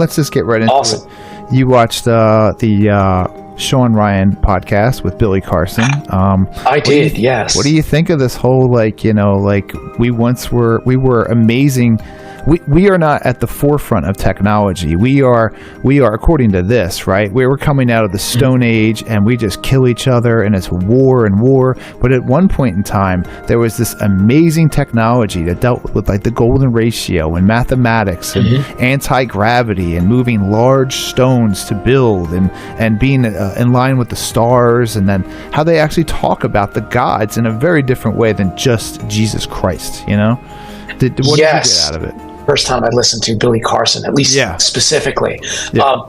let's just get right into Awesome. it. You watched the Sean Ryan podcast with Billy Carson. I did, yes. What do you think of this whole, like, you know, like we were amazing. We are not at the forefront of technology. We are according to this, right? We were coming out of the Stone Age, and we just kill each other, and it's war and war. But at one point in time, there was this amazing technology that dealt with like the golden ratio and mathematics and anti-gravity and moving large stones to build and being in line with the stars, and then how they actually talk about the gods in a very different way than just Jesus Christ, you know? What did you get out of it? First time I listened to Billy Carson, at least specifically. Yeah.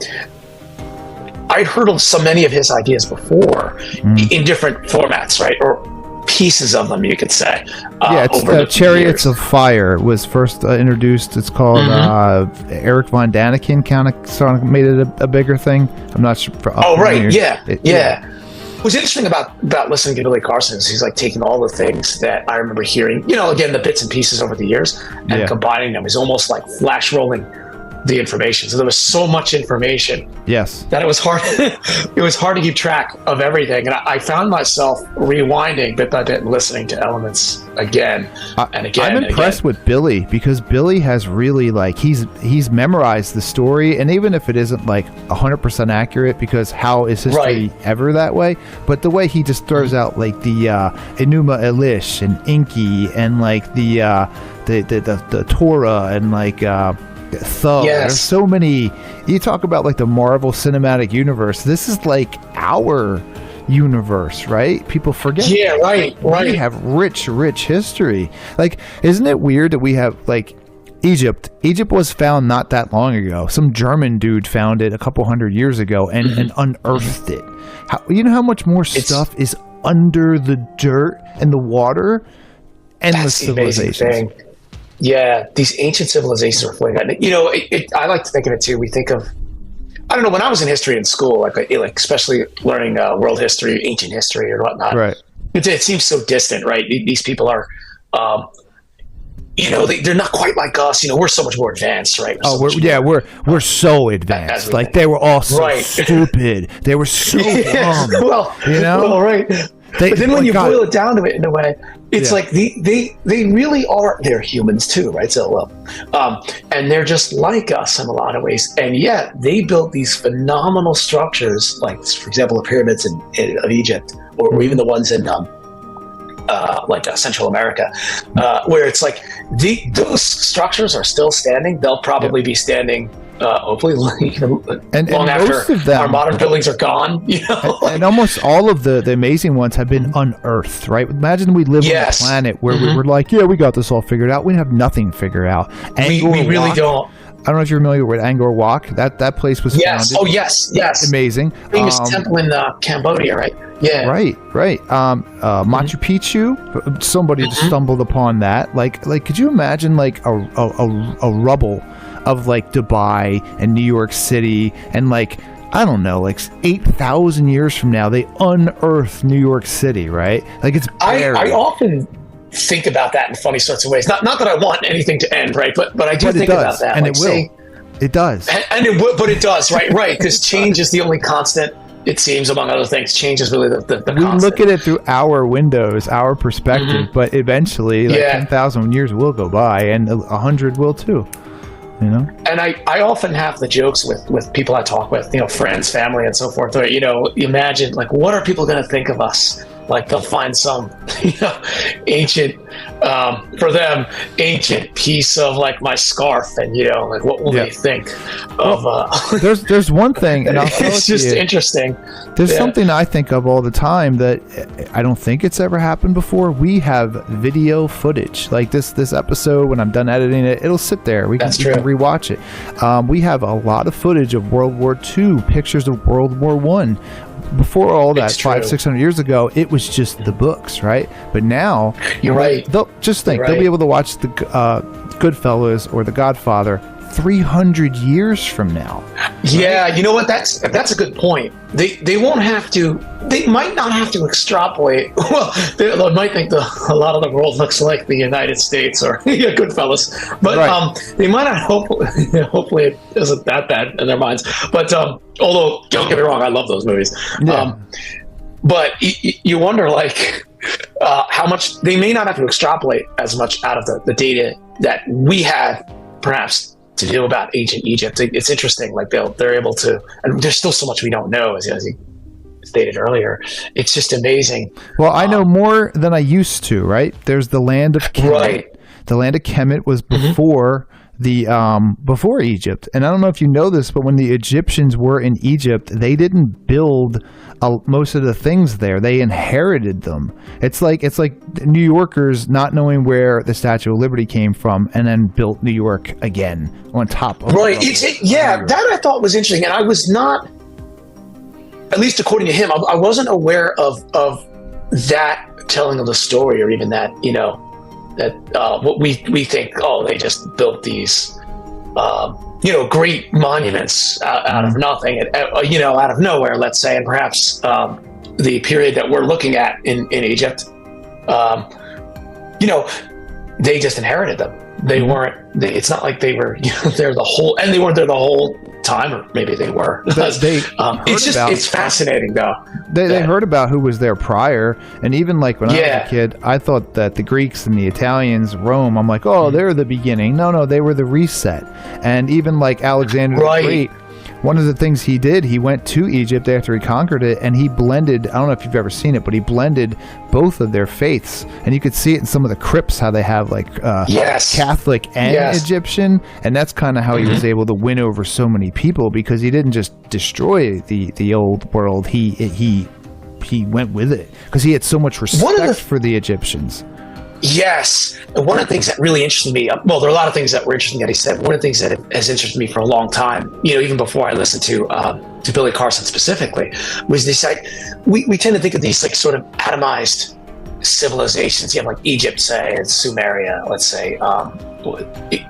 I'd heard of so many of his ideas before in different formats, right? Or pieces of them, you could say. It's Chariots of Fire was first introduced. It's called Eric Von Daniken kind of made it a bigger thing. I'm not sure. Yeah. What's interesting about listening to Billy Carson is he's like taking all the things that I remember hearing, you know, again, the bits and pieces over the years, and combining them. He's almost like flash rolling the information. So there was so much information that it was hard to keep track of everything. And I found myself rewinding bit by bit and listening to elements again and again. I'm impressed with Billy, because Billy has really, like, he's memorized the story, and even if it isn't like 100% accurate, because how is history ever that way? But the way he just throws out like the Enuma Elish and Enki and like the Torah and like Thug. There's so many. You talk about like the Marvel Cinematic Universe. This is like our universe, right? People forget. Yeah, right. We have rich history. Like, isn't it weird that we have like Egypt? Egypt was found not that long ago. Some German dude found it a couple hundred years ago and unearthed it. You know how much more stuff is under the dirt and the water? Endless civilizations. Yeah, these ancient civilizations are floating. You know, I like to think of it too. We think of, I don't know, when I was in history in school, like especially learning world history, ancient history, or whatnot. Right. It seems so distant, right? These people are, you know, they're not quite like us. You know, we're so much more advanced, right? We're so advanced. Like, they were all so stupid. They were so dumb. Well, you know, well, right. But then when you boil it down to it in a way, it's like they really are, they're humans too, right? So, and they're just like us in a lot of ways. And yet they built these phenomenal structures, like, for example, the pyramids of Egypt, or even the ones in Central America, where it's like those structures are still standing. They'll probably be standing hopefully long after our modern buildings are gone, you know. And almost all of the amazing ones have been unearthed, right? Imagine we live on a planet where we were like, we got this all figured out. We have nothing figured out. We really don't. I don't know if you're familiar with Angkor Wat. That place was founded. Oh, yes. Amazing. Famous temple in Cambodia, right? Yeah. Right. Machu Picchu. Somebody just stumbled upon that. Like, could you imagine like a rubble of like Dubai and New York City, and like, I don't know, like 8,000 years from now, they unearth New York City, right? Like, it's buried. I often think about that in funny sorts of ways. Not that I want anything to end, right? But I do think about that. And like, it will. It does. And it will, but it does, right? Because change is the only constant. It seems, among other things, change is really the constant. We look at it through our windows, our perspective, but eventually, like 10,000 years will go by, and 100 will too. You know? And I often have the jokes with people I talk with, you know, friends, family, and so forth. Or, you know, imagine, like, what are people going to think of us? Like, they'll find some, you know, ancient, for them, ancient piece of like my scarf, and, you know, like, what will they think of? There's one thing, and I'll tell it's just interesting. There's something I think of all the time that I don't think it's ever happened before. We have video footage, like this episode. When I'm done editing it, it'll sit there. We can rewatch it. We have a lot of footage of World War II, pictures of World War I. Before all that, 500-600 years ago, it was just the books, right? But now, you're right. They'll be able to watch the Goodfellas or The Godfather 300 years from now. Yeah, you know what? That's a good point. They won't have to. They might not have to extrapolate. Well, they might think a lot of the world looks like the United States or Goodfellas, but Right. they might not. Hopefully, it isn't that bad in their minds. But although, don't get me wrong, I love those movies. Yeah. But you wonder, like, how much they may not have to extrapolate as much out of the data that we had, perhaps, to do about ancient Egypt. It's interesting. Like they're able to, and there's still so much we don't know, as you stated earlier. It's just amazing. Well, I know more than I used to. Right? There's the land of Kemet. Right. The land of Kemet was before before Egypt, and I don't know if you know this, but when the Egyptians were in Egypt, they didn't build most of the things there. They inherited them. It's like New Yorkers not knowing where the Statue of Liberty came from, and then built New York again on top of Right. That I thought was interesting, and I was not, at least according to him, I wasn't aware of that telling of the story, or even that, that what we think, they just built these great monuments out of nothing, out of nowhere, let's say. And perhaps the period that we're looking at in Egypt, they just inherited them. They weren't. It's not like they were there the whole, and they weren't there the whole time, or maybe they were. It's fascinating though. They heard about who was there prior, and even like when I was a kid, I thought that the Greeks and the Italians, Rome, I'm like, they're the beginning. No, they were the reset. And even like Alexander the Great, one of the things he did, he went to Egypt after he conquered it, and he blended, I don't know if you've ever seen it, but he blended both of their faiths. And you could see it in some of the crypts, how they have like Catholic and Egyptian. And that's kind of how he was able to win over so many people, because he didn't just destroy the old world. He went with it because he had so much respect for the Egyptians. Yes. One of the things that really interested me, well, there are a lot of things that were interesting that he said, but one of the things that has interested me for a long time, even before I listened to Billy Carson specifically, was this, like, we tend to think of these like sort of atomized civilizations. You have like Egypt, say, and Sumeria, let's say,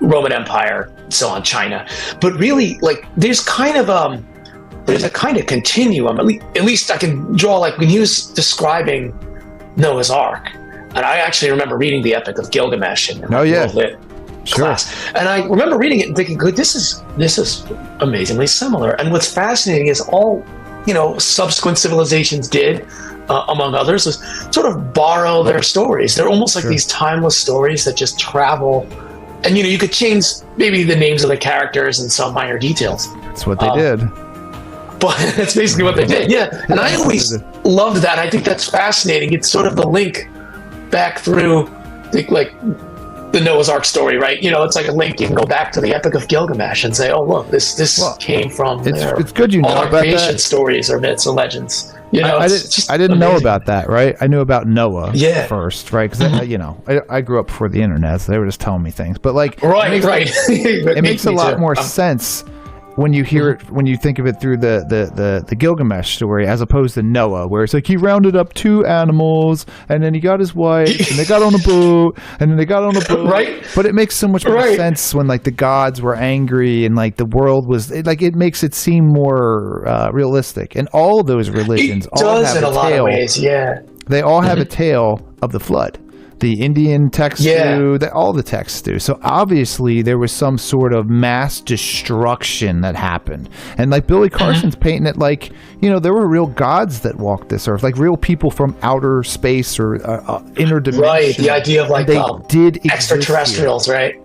Roman Empire, so on, China. But really, like, there's a kind of continuum. At least I can draw, like when he was describing Noah's Ark. And I actually remember reading the Epic of Gilgamesh in World Lit class. And I remember reading it and thinking, good, this is amazingly similar. And what's fascinating is all, subsequent civilizations did, among others, was sort of borrow their stories. They're almost like these timeless stories that just travel. And, you could change maybe the names of the characters and some minor details. That's what they did. But that's basically what they did, yeah. And I always loved that. I think that's fascinating. It's sort of the link back through the Noah's Ark story, right? It's like a link. You can go back to the Epic of Gilgamesh and say, "Oh, look, this came from there." It's good you know all about our creation that. stories or myths or legends. I didn't know about that, right? I knew about Noah first, right? Because I grew up before the internet, so they were just telling me things. But like, it makes a lot more sense when you hear it, when you think of it through the Gilgamesh story, as opposed to Noah, where it's like he rounded up 2 animals and then he got his wife and they got on a boat and then they got on a boat. Right. But it makes so much more sense when like the gods were angry and like the world was it makes it seem more realistic. And all those religions does have in a lot of ways, they all have a tale of the flood. The Indian texts do, all the texts do. So obviously there was some sort of mass destruction that happened. And like Billy Carson's painting it like, there were real gods that walked this earth, like real people from outer space or interdimensional. Right, the idea of like they did extraterrestrials, right?